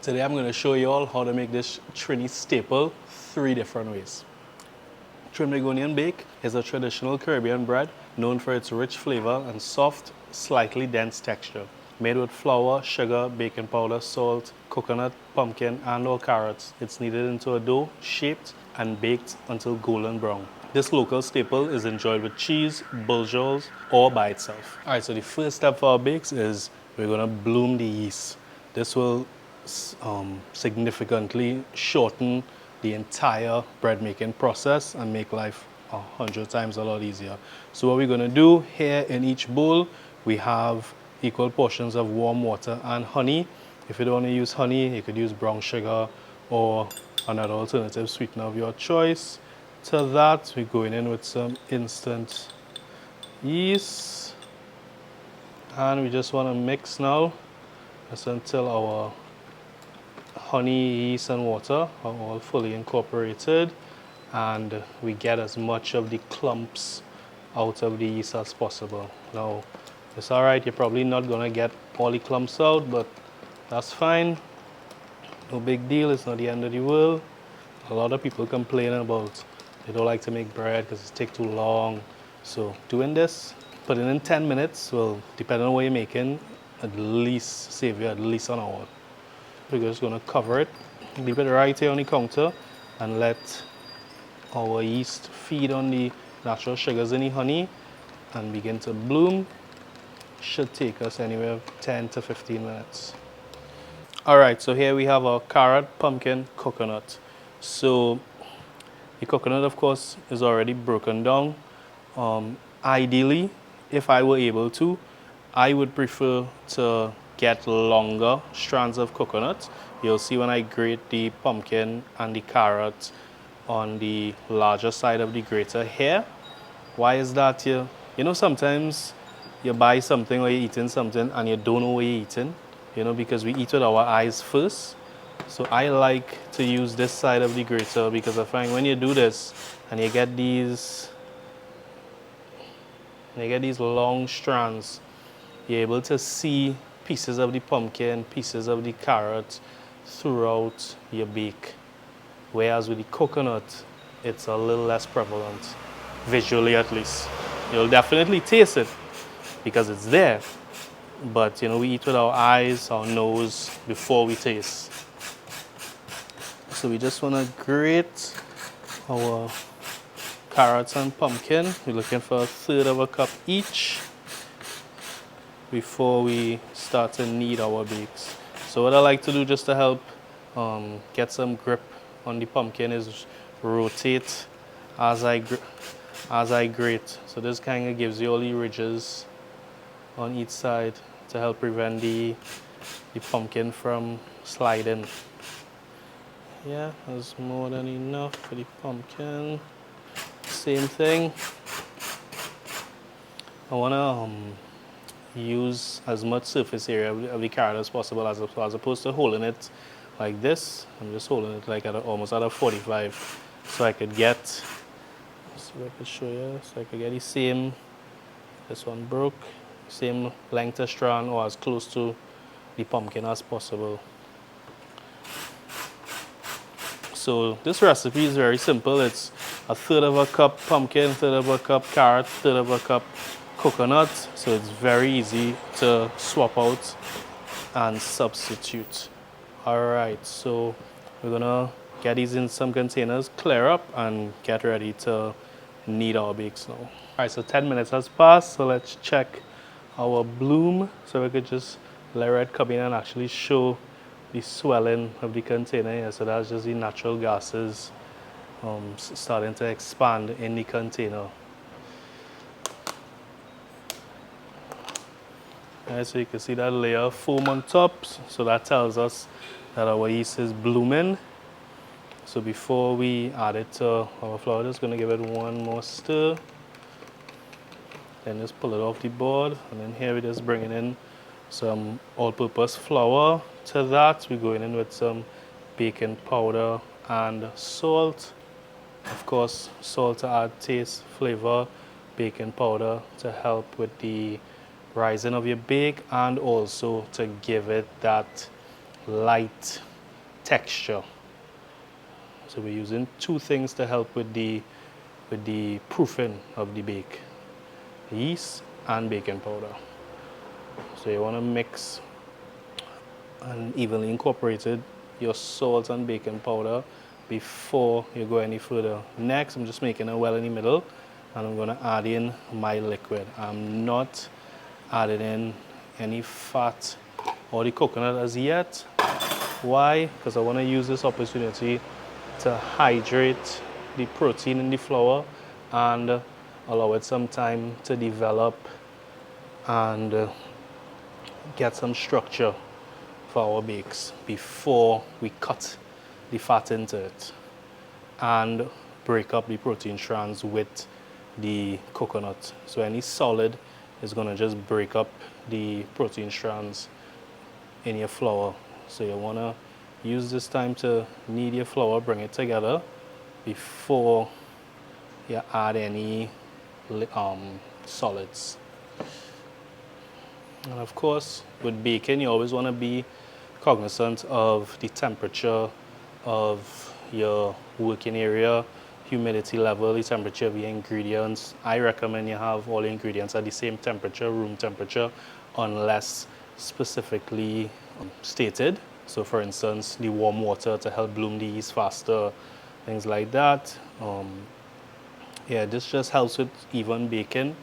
Today I'm going to show you all how to make this Trini staple 3 different ways. Trinbagonian bake is a traditional Caribbean bread known for its rich flavor and soft, slightly dense texture. Made with flour, sugar, baking powder, salt, coconut, pumpkin, and/or carrots. It's kneaded into a dough, shaped and baked until golden brown. This local staple is enjoyed with cheese, buljols, or by itself. Alright, so the first step for our bakes is we're going to bloom the yeast. This will significantly shorten the entire bread making process and make life 100 times a lot easier. So what we're going to do here in each bowl, we have equal portions of warm water and honey. If you don't want to use honey, you could use brown sugar or another alternative sweetener of your choice. To that, we're going in with some instant yeast, and we just want to mix now just until our honey, yeast and water are all fully incorporated and we get as much of the clumps out of the yeast as possible. Now it's alright, you're probably not going to get all the clumps out, but that's fine. No big deal, it's not the end of the world. A lot of people complain about they don't like to make bread because it takes too long. So doing this, putting in 10 minutes will, depending on what you're making, at least save you at least an hour. We're just going to cover it, leave it right here on the counter and let our yeast feed on the natural sugars in the honey and begin to bloom. Should take us anywhere 10 to 15 minutes. Alright, so here we have our carrot, pumpkin, coconut. So the coconut, of course, is already broken down. Ideally, if I were able to, I would prefer to get longer strands of coconut. You'll see when I grate the pumpkin and the carrot on the larger side of the grater here. Why is that here? You know, sometimes you buy something or you're eating something and you don't know what you're eating, you know, because we eat with our eyes first. So I like to use this side of the grater because I find when you do this and you get these long strands, you're able to see pieces of the pumpkin, pieces of the carrot throughout your bake. Whereas with the coconut, it's a little less prevalent, visually at least. You'll definitely taste it because it's there, but you know, we eat with our eyes, our nose, before we taste. So we just want to grate our carrots and pumpkin. We're looking for 1/3 of a cup each before we start to knead our bakes. So what I like to do just to help get some grip on the pumpkin is rotate as I grate. So this kind of gives you all the ridges on each side to help prevent the pumpkin from sliding. Yeah, that's more than enough for the pumpkin. Same thing. I want to use as much surface area of the carrot as possible as opposed to holding it like this. I'm just holding it like almost at a 45 so I could get, let's see if I can show you, so I could get the same, this one broke, same length of strand or as close to the pumpkin as possible. So this recipe is very simple. It's 1/3 of a cup pumpkin, 1/3 of a cup carrot, 1/3 of a cup coconut. So it's very easy to swap out and substitute. Alright, so we're gonna get these in some containers, clear up and get ready to knead our bakes now. Alright, so 10 minutes has passed, so let's check our bloom. So we could just let Red come in and actually show the swelling of the container here. So that's just the natural gases starting to expand in the container. Alright, so you can see that layer of foam on top. So that tells us that our yeast is blooming. So before we add it to our flour, just going to give it one more stir. Then just pull it off the board. And then here we're just bringing in some all-purpose flour. To that, we're going in with some baking powder and salt. Of course, salt to add taste, flavor, baking powder to help with the rising of your bake and also to give it that light texture. So we're using two things to help with the proofing of the bake: yeast and baking powder. So you want to mix and evenly incorporate your salt and baking powder before you go any further. Next, I'm just making a well in the middle, and I'm going to add in my liquid. I'm not adding in any fat or the coconut as yet. Why? Because I want to use this opportunity to hydrate the protein in the flour and allow it some time to develop and get some structure for our bakes before we cut the fat into it and break up the protein strands with the coconut. So any solid is going to just break up the protein strands in your flour. So you want to use this time to knead your flour, bring it together before you add any solids. And of course, with baking, you always want to be cognizant of the temperature of your working area, humidity level, the temperature of your ingredients. I recommend you have all the ingredients at the same temperature, room temperature, unless specifically stated. So for instance, the warm water to help bloom the yeast faster, things like that. Yeah, this just helps with even baking.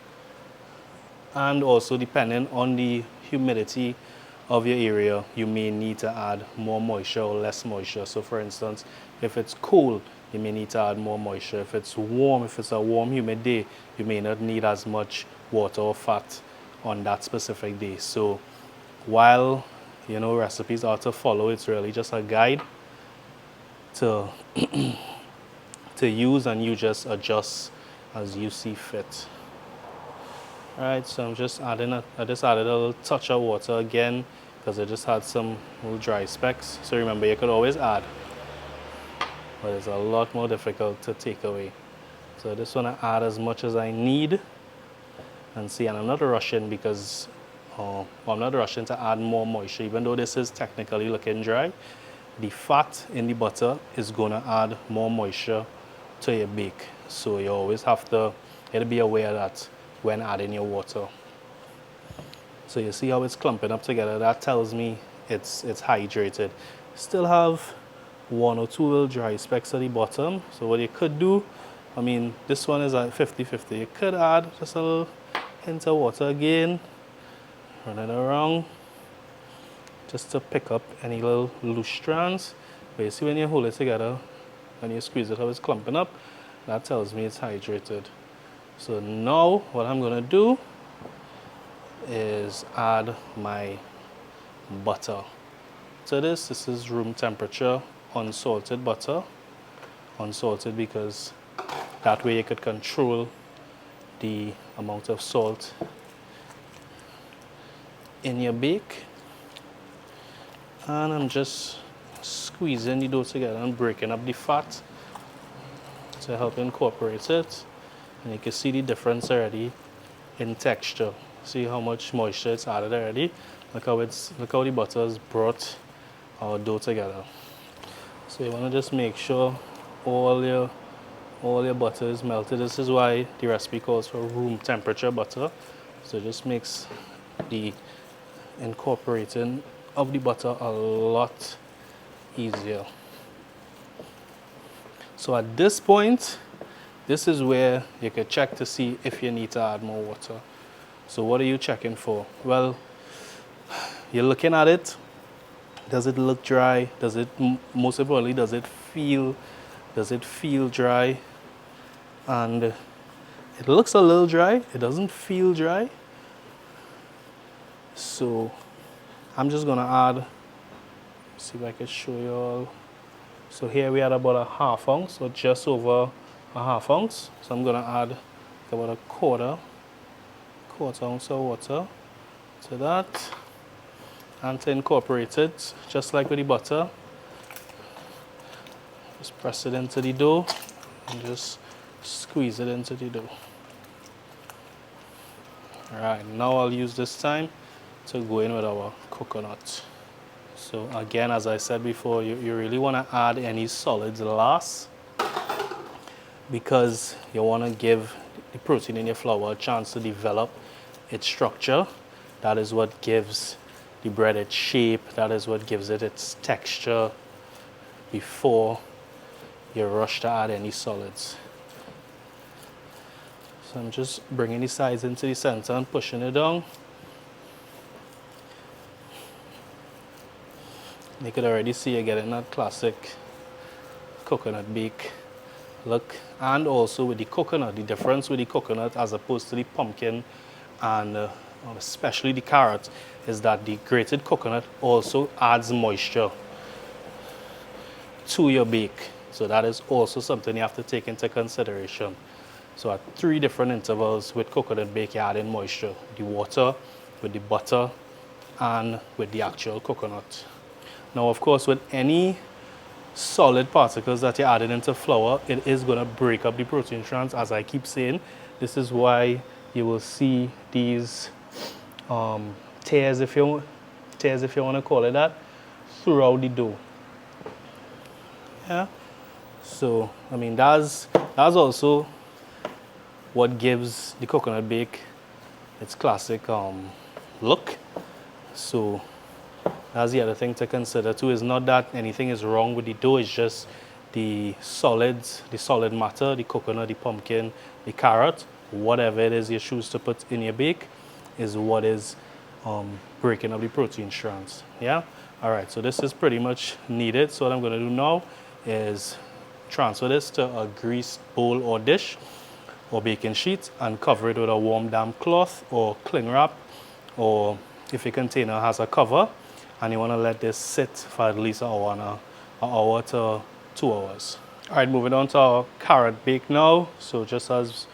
And also, depending on the humidity of your area, you may need to add more moisture or less moisture. So for instance, if it's cold, you may need to add more moisture. If it's warm, if it's a warm, humid day, you may not need as much water or fat on that specific day. So while, you know, recipes are to follow, it's really just a guide to to use, and you just adjust as you see fit. Alright, so I just added a little touch of water again because I just had some little dry specks. So remember, you could always add, but it's a lot more difficult to take away. So I just want to add as much as I need. And see, and I'm not rushing because I'm not rushing to add more moisture. Even though this is technically looking dry, the fat in the butter is going to add more moisture to your bake. So you always have to be aware of that when adding your water. So you see how it's clumping up together? That tells me it's hydrated. Still have one or two little dry specks at the bottom. So what you could do, I mean, this one is at 50-50. You could add just a little hint of water again, run it around, just to pick up any little loose strands. But you see when you hold it together, when you squeeze it how it's clumping up, that tells me it's hydrated. So now what I'm going to do is add my butter to this. This is room temperature unsalted butter. Unsalted because that way you could control the amount of salt in your bake. And I'm just squeezing the dough together and breaking up the fat to help incorporate it. And you can see the difference already in texture. See how much moisture it's added already. Look how the butter has brought our dough together. So you want to just make sure all your butter is melted. This is why the recipe calls for room temperature butter. So it just makes the incorporating of the butter a lot easier. So at this point, this is where you can check to see if you need to add more water. So what are you checking for? Well, you're looking at it. Does it look dry? Does it, most importantly, does it feel dry? And it looks a little dry. It doesn't feel dry. So I'm just gonna add, see if I can show you all. So here we had about a half ounce, or just over a half ounce. So I'm gonna add about a quarter ounce of water to that. And to incorporate it, just like with the butter, just press it into the dough and just squeeze it into the dough. Alright, now I'll use this time to go in with our coconut. So again, as I said before, you really want to add any solids last, because you want to give the protein in your flour a chance to develop its structure. That is what gives the bread its shape. That is what gives it its texture before you rush to add any solids. So I'm just bringing the sides into the center and pushing it down. You could already see you're getting that classic coconut bake look. And also with the coconut, the difference with the coconut as opposed to the pumpkin and especially the carrot is that the grated coconut also adds moisture to your bake. So that is also something you have to take into consideration. So at 3 different intervals with coconut bake, you're adding moisture. The water, with the butter, and with the actual coconut. Now, of course, with any solid particles that you're adding into flour, it is going to break up the protein strands. As I keep saying, this is why you will see these tears, if you want to call it that, throughout the dough. Yeah. So, I mean, that's also what gives the coconut bake its classic look. So that's the other thing to consider too. Is not that anything is wrong with the dough, it's just the solids, the solid matter, the coconut, the pumpkin, the carrot, whatever it is you choose to put in your bake is what is breaking up the protein strands. Yeah? Alright, so this is pretty much kneaded. So what I'm going to do now is transfer this to a greased bowl or dish or baking sheet and cover it with a warm damp cloth or cling wrap, or if your container has a cover, and you want to let this sit for at least an hour to 2 hours. All right, moving on to our carrot bake now. So just as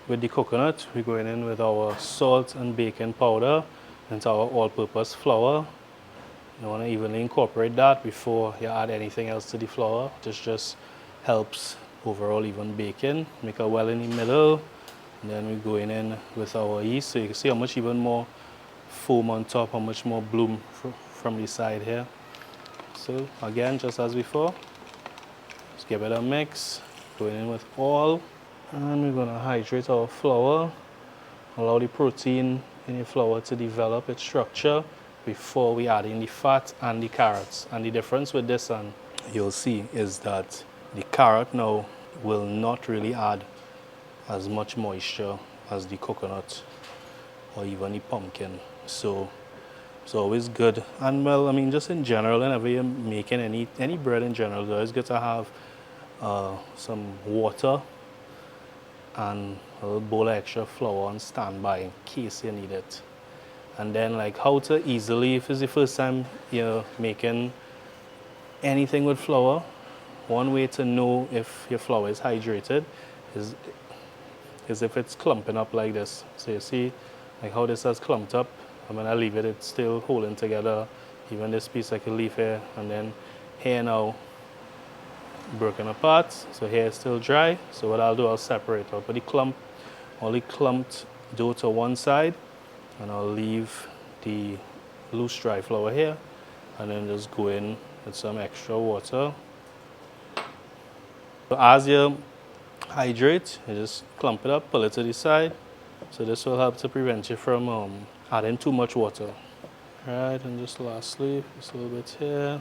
with the coconut, we're going in with our salt and baking powder into our all-purpose flour. You want to evenly incorporate that before you add anything else to the flour. This just helps overall even baking. Make a well in the middle, and then we're going in with our yeast. So you can see how much even more foam on top, how much more bloom from the side here. So again, just as before, just give it a mix, going in with all, and we're going to hydrate our flour, allow the protein in the flour to develop its structure before we add in the fat and the carrots. And the difference with this, and you'll see, is that the carrot now will not really add as much moisture as the coconut or even the pumpkin. So it's always good. And well, I mean, just in general, whenever you're making any bread in general, it's always good to have some water and a little bowl of extra flour on standby in case you need it. And then like how to easily, if it's the first time you're making anything with flour, one way to know if your flour is hydrated is if it's clumping up like this. So you see like how this has clumped up, and when I leave it, it's still holding together. Even this piece I can leave here, and then here now broken apart. So here it's still dry. So what I'll do, I'll separate. I'll put the clumped dough to one side, and I'll leave the loose dry flour here, and then just go in with some extra water. So as you hydrate, you just clump it up, pull it to the side. So this will help to prevent you from adding too much water. Right, and just lastly, just a little bit here.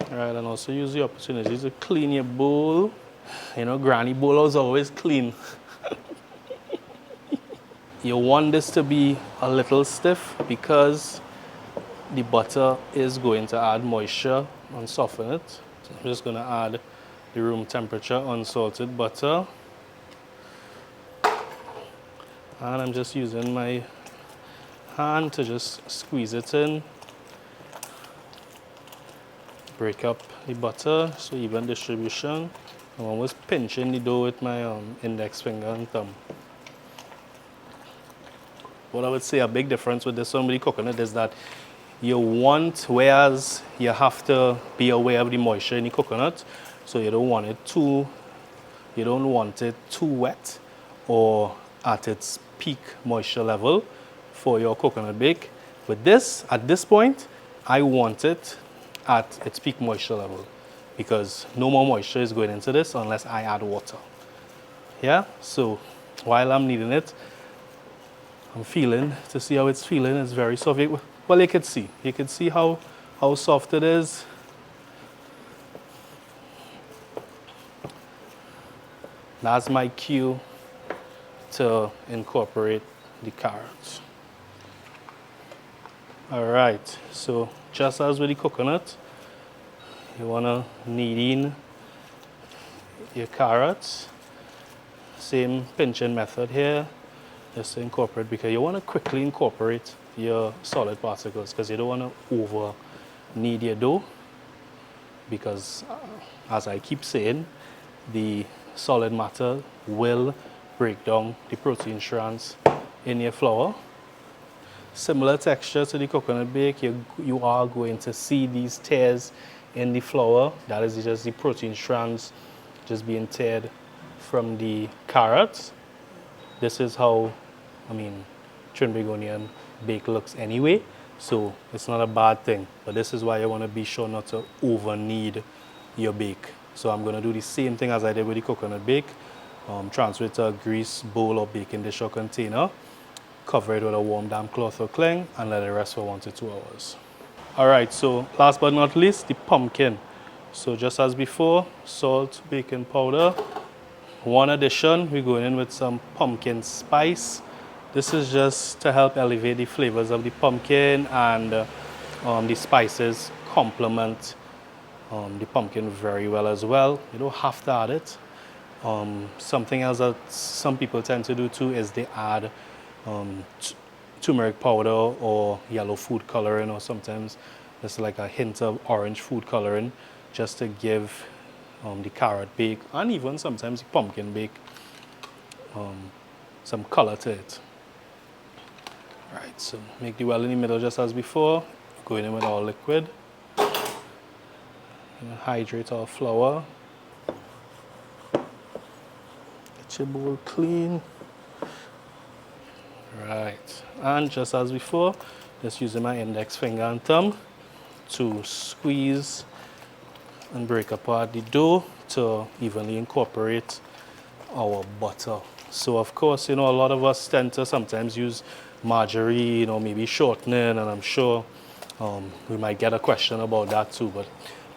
Alright, and also use the opportunity to clean your bowl. You know, granny bowl is always clean. You want this to be a little stiff because the butter is going to add moisture and soften it. So I'm just going to add the room temperature unsalted butter. And I'm just using my hand to just squeeze it in. Break up the butter, so even distribution. I'm almost pinching the dough with my index finger and thumb. What I would say a big difference with this one with the coconut is that you want, whereas you have to be aware of the moisture in the coconut, so you don't want it too wet or at its peak moisture level for your coconut bake. With this, at this point, I want it at its peak moisture level because no more moisture is going into this unless I add water. Yeah, so while I'm kneading it, I'm feeling to see how it's feeling. It's very soft. Well, you can see. You can see how soft it is. That's my cue to incorporate the carrots. All right, so just as with the coconut, you wanna knead in your carrots. Same pinching method here, just to incorporate because you wanna quickly incorporate your solid particles because you don't wanna over knead your dough because as I keep saying, the solid matter will break down the protein strands in your flour. Similar texture to the coconut bake, you are going to see these tears in the flour. That is just the protein strands just being teared from the carrots. This is how, Trinbagonian bake looks anyway, so it's not a bad thing. But this is why you want to be sure not to over knead your bake. So I'm going to do the same thing as I did with the coconut bake. Transfer it to a grease bowl or baking dish or container. Cover it with a warm damp cloth or cling and let it rest for 1 to 2 hours. All right, so last but not least, the pumpkin. So just as before, salt, baking powder. One addition, we're going in with some pumpkin spice. This is just to help elevate the flavors of the pumpkin, and the spices complement the pumpkin very well as well. You don't have to add it. Something else that some people tend to do too is they add turmeric powder or yellow food coloring, or sometimes just like a hint of orange food coloring, just to give the carrot bake and even sometimes the pumpkin bake some color to it. All right, so make the well in the middle just as before. Going in with our liquid. Hydrate our flour. Get your bowl clean. Right, and just as before, just using my index finger and thumb to squeeze and break apart the dough to evenly incorporate our butter. So of course, a lot of us tend to sometimes use margarine or maybe shortening, and I'm sure we might get a question about that too. But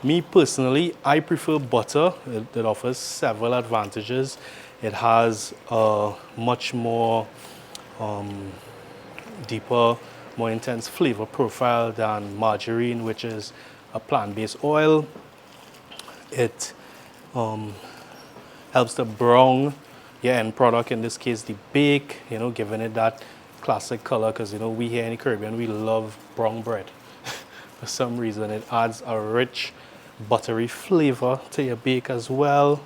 me personally, I prefer butter. It offers several advantages. It has a much more deeper, more intense flavor profile than margarine, which is a plant-based oil. It helps to brown your end product, in this case the bake, giving it that classic color, because we here in the Caribbean, we love brown bread. For some reason, it adds a rich, buttery flavor to your bake as well.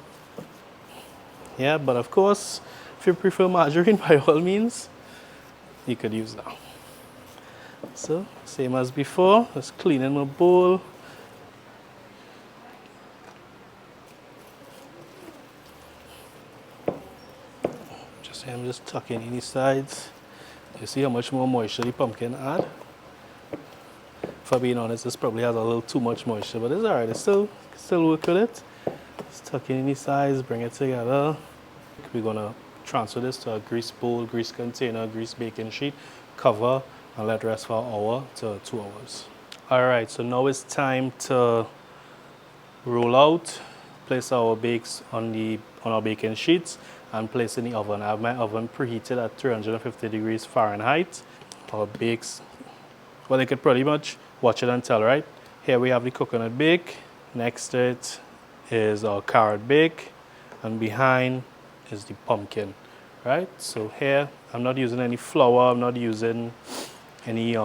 Yeah, but of course, if you prefer margarine, by all means, you could use that. So, same as before, just cleaning my bowl. I'm just tucking in the sides. You see how much more moisture the pumpkin add? For being honest, this probably has a little too much moisture, but it's alright. It's still work with it. Just tuck in the sides, bring it together. We're gonna transfer this to a grease bowl, grease container, grease baking sheet, cover, and let rest for an hour to 2 hours. Alright, so now it's time to roll out, place our bakes on our baking sheets, and place in the oven. I have my oven preheated at 350 degrees Fahrenheit. Our bakes, well, you could pretty much watch it and tell, right? Here we have the coconut bake. Next to it is our carrot bake, and behind is the pumpkin, right? So here, I'm not using any flour, I'm not using any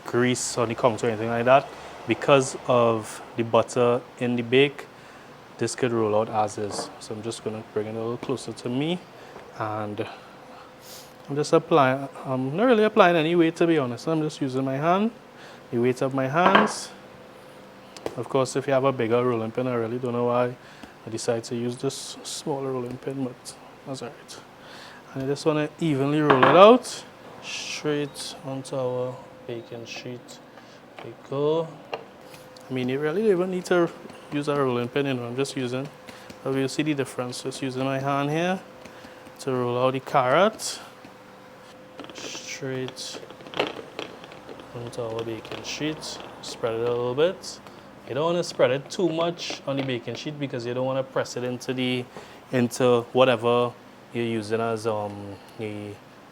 grease on the counter or anything like that. Because of the butter in the bake, this could roll out as is. So I'm just gonna bring it a little closer to me, and I'm just applying, I'm not really applying any weight, to be honest. I'm just using my hand, the weight of my hands. Of course, if you have a bigger rolling pin, I really don't know why I decided to use this smaller rolling pin, but that's all right. And I just wanna evenly roll it out, straight onto our baking sheet we go. I mean, you really don't even need to use a rolling pin, you know, I'm just using, you'll see the difference, just using my hand here to roll out the carrot straight onto our baking sheet. Spread it a little bit. You don't want to spread it too much on the baking sheet because you don't want to press it into whatever you're using as a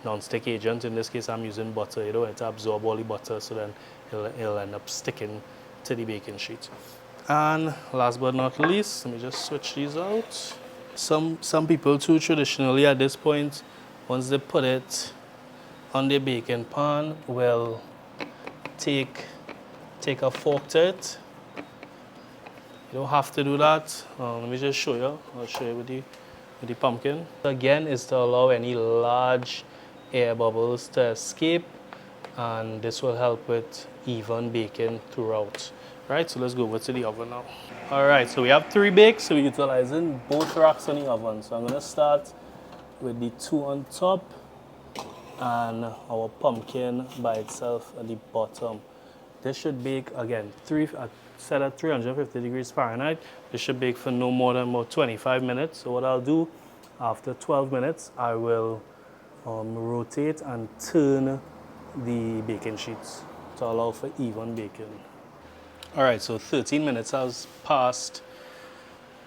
non-stick agent. In this case, I'm using butter. You don't want it to absorb all the butter, so then it'll end up sticking to the baking sheet. And last but not least, let me just switch these out. Some people too traditionally at this point, once they put it on the baking pan, will take a fork to it. You don't have to do that. Let me just show you. I'll show you with the pumpkin. Again, is to allow any large air bubbles to escape, and this will help with even baking throughout. Right, so let's go over to the oven now. All right, so we have 3 bakes, so we're utilizing both racks in the oven. So I'm gonna start with the 2 on top and our pumpkin by itself at the bottom. This should bake, again, set at 350 degrees Fahrenheit. This should bake for no more than about 25 minutes. So what I'll do, after 12 minutes, I will rotate and turn the baking sheets to allow for even baking. All right, so 13 minutes has passed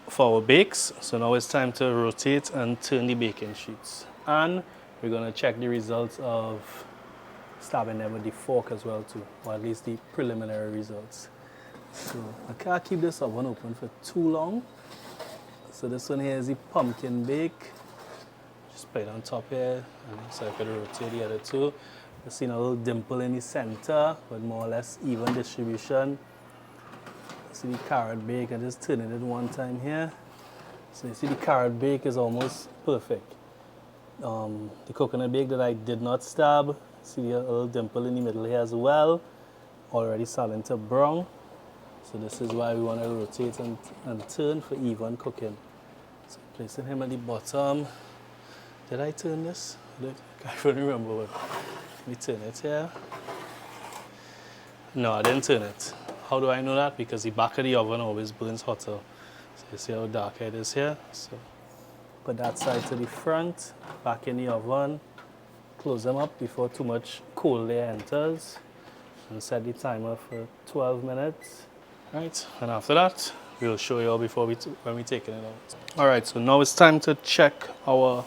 for our bakes. So now it's time to rotate and turn the baking sheets. And we're gonna check the results of stabbing them with the fork as well too, or at least the preliminary results. So I can't keep this oven open for too long. So this one here is the pumpkin bake. Just put it on top here, and so I could rotate the other two. You've seen a little dimple in the center, but more or less even distribution. See the carrot bake, I'm just turning it one time here. So you see the carrot bake is almost perfect. The coconut bake that I did not stab, see the little dimple in the middle here as well, already starting to brown. So this is why we want to rotate and turn for even cooking. So placing him at the bottom. Did I turn this? I can't even remember. Let me turn it here. No, I didn't turn it. How do I know that? Because the back of the oven always burns hotter. So you see how dark it is here? So put that side to the front, back in the oven, close them up before too much cold air enters, and set the timer for 12 minutes. Right, and after that, we'll show you all when we're taking it out. All right, so now it's time to check our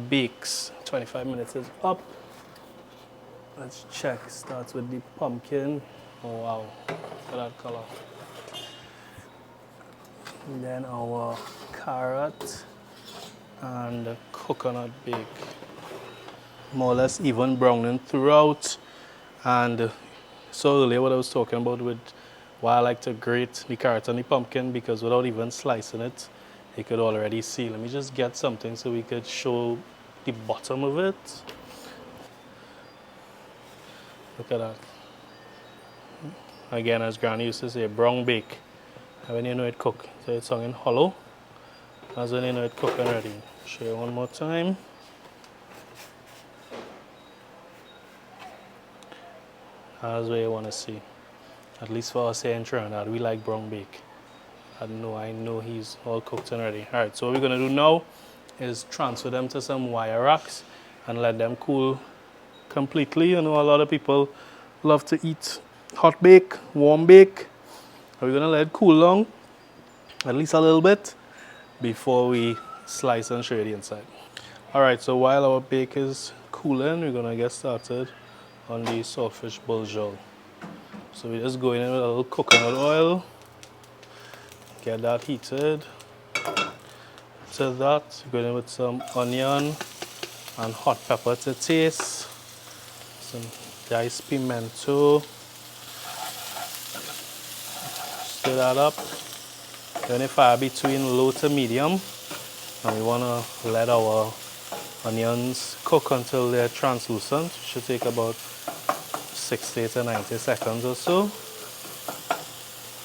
bakes. 25 minutes is up. Let's check. Starts with the pumpkin. Oh wow, look at that color. And then our carrot and the coconut bake. More or less even browning throughout. And so earlier what I was talking about with why I like to grate the carrot and the pumpkin, because without even slicing it, you could already see. Let me just get something so we could show the bottom of it. Look at that. Again, as Granny used to say, brown bake. And when you know it cook, so it's hanging hollow. That's when you know it cooked and ready. Show you one more time. That's what you want to see. At least for us here in Trinidad, we like brown bake. I know he's all cooked and ready. All right, so what we're gonna do now is transfer them to some wire racks and let them cool completely. You know, a lot of people love to eat hot bake, warm bake. We're gonna let it cool down, at least a little bit, before we slice and show you the inside. All right, so while our bake is cooling, we're gonna get started on the saltfish buljol. So we just go in with a little coconut oil, get that heated. To that, go in with some onion and hot pepper to taste, some diced pimento. Stir that up. Turn the fire between low to medium, and we want to let our onions cook until they're translucent. It should take about 60 to 90 seconds or so.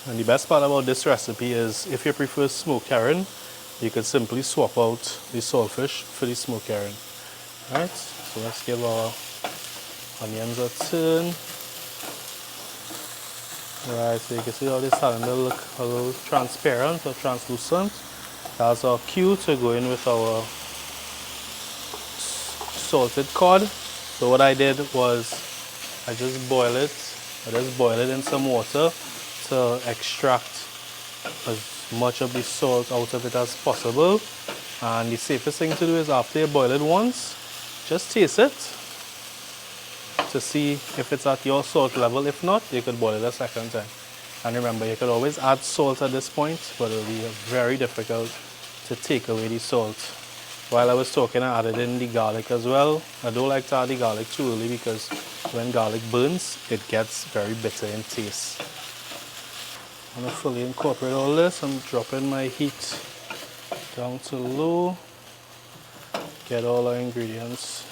And the best part about this recipe is if you prefer smoked herring, you could simply swap out the saltfish for the smoked herring. Alright, so let's give our onions a turn. Alright, so you can see how this starting to look a little transparent or translucent. That's our cue to go in with our salted cod. So what I did was I just boil it. I just boil it in some water to extract as much of the salt out of it as possible. And the safest thing to do is after you boil it once, just taste it to see if it's at your salt level. If not, you could boil it a second time. And remember, you could always add salt at this point, but it'll be very difficult to take away the salt. While I was talking, I added in the garlic as well. I don't like to add the garlic too early because when garlic burns, it gets very bitter in taste. I'm going to fully incorporate all this. I'm dropping my heat down to low. Get all our ingredients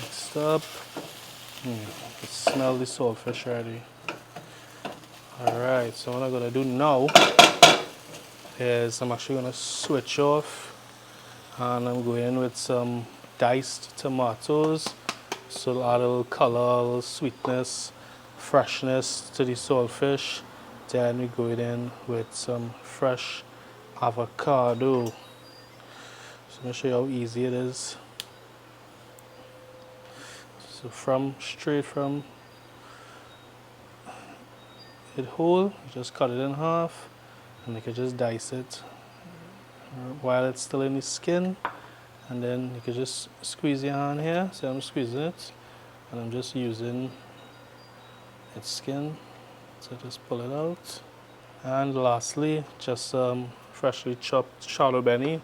mixed up. You can smell the saltfish already. Alright, so what I'm going to do now is I'm actually going to switch off and I'm going in with some diced tomatoes. So it'll add a little color, a little sweetness, freshness to the saltfish. Then we go in with some fresh avocado. So I'm going to show you how easy it is. So straight from it whole, you just cut it in half and you can just dice it while it's still in the skin, and then you can just squeeze your hand here. So I'm squeezing it and I'm just using its skin to just pull it out. And lastly, just freshly chopped shallot belly.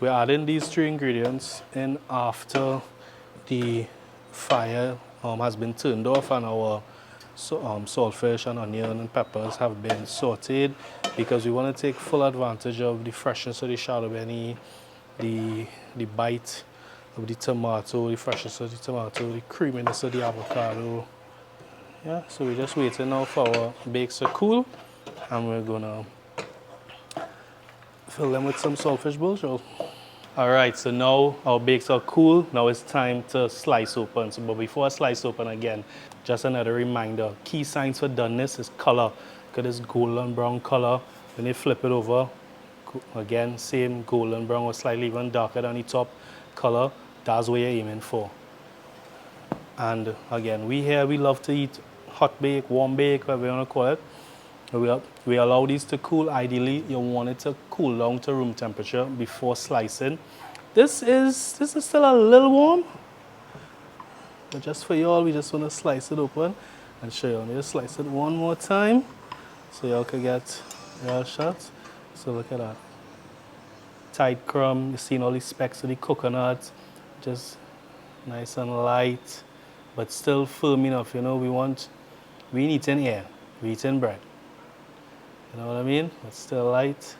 We're adding these three ingredients in after the fire has been turned off and our saltfish and onion and peppers have been sauteed, because we want to take full advantage of the freshness of the shallot belly, the bite of the tomato, the freshness of the tomato, the creaminess of the avocado. Yeah, so we're just waiting now for our bakes to cool, and we're gonna fill them with some saltfish buljols. Alright, so now our bakes are cool. Now it's time to slice open. So, but before I slice open again, just another reminder. Key signs for doneness is color. Look at this golden brown color. When you flip it over, again, same golden brown or slightly even darker than the top color. That's what you're aiming for. And again, we love to eat hot bake, warm bake, whatever you want to call it. We allow these to cool. Ideally, you want it to cool down to room temperature before slicing. This is still a little warm, but just for y'all, we just want to slice it open and show you. Let me just slice it one more time so y'all can get real shots. So look at that. Tight crumb. You've seen all these specks of the coconut, just nice and light, but still firm enough. You know, we ain't eating air, we eating bread. You know what I mean? But still light.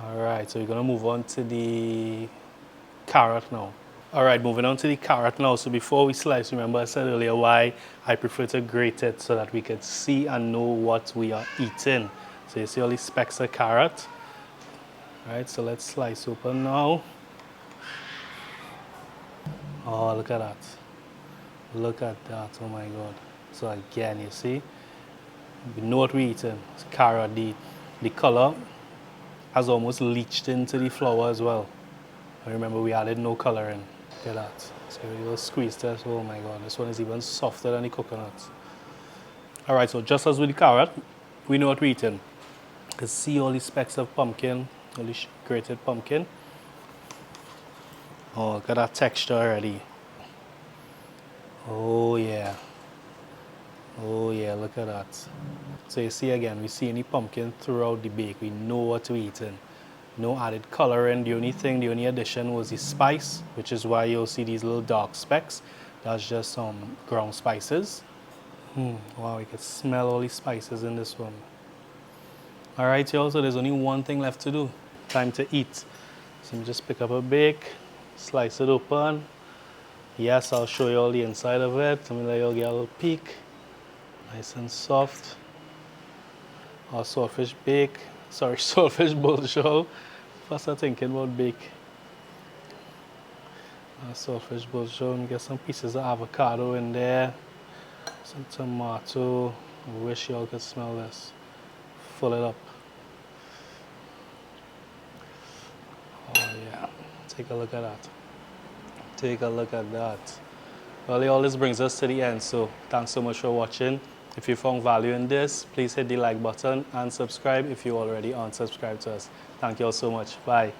Alright, so we're gonna move on to the carrot now. Alright, moving on to the carrot now. So before we slice, remember I said earlier why I prefer to grate it so that we could see and know what we are eating. So you see all these specks of carrot. Alright, so let's slice open now. Oh, look at that. Look at that, oh my God. So again, you see? We know what we're eating. It's carrot. The color has almost leached into the flour as well. And remember, we added no color in. Look at that. So we will squeeze this. Oh my God, this one is even softer than the coconuts. All right, so just as with the carrot, we know what we're eating. You can see all these specks of pumpkin, all this grated pumpkin. Oh, look at that texture already. Oh yeah. Oh yeah, look at that. So you see again, we see any pumpkin throughout the bake. We know what we're eating. No added coloring. The only addition was the spice, which is why you'll see these little dark specks. That's just some ground spices. Wow, you can smell all these spices in this one. All right, y'all, so there's only one thing left to do. Time to eat. So let me just pick up a bake, slice it open. Yes, I'll show you all the inside of it. Let me let y'all get a little peek. Nice and soft. Our saltfish bake. Sorry, saltfish buljol. First I'm thinking about bake. Our saltfish buljol. Get some pieces of avocado in there. Some tomato. I wish y'all could smell this. Fill it up. Oh yeah. Take a look at that. Take a look at that. Well, all this brings us to the end, so thanks so much for watching. If you found value in this, please hit the like button and subscribe if you already aren't subscribed to us. Thank you all so much. Bye.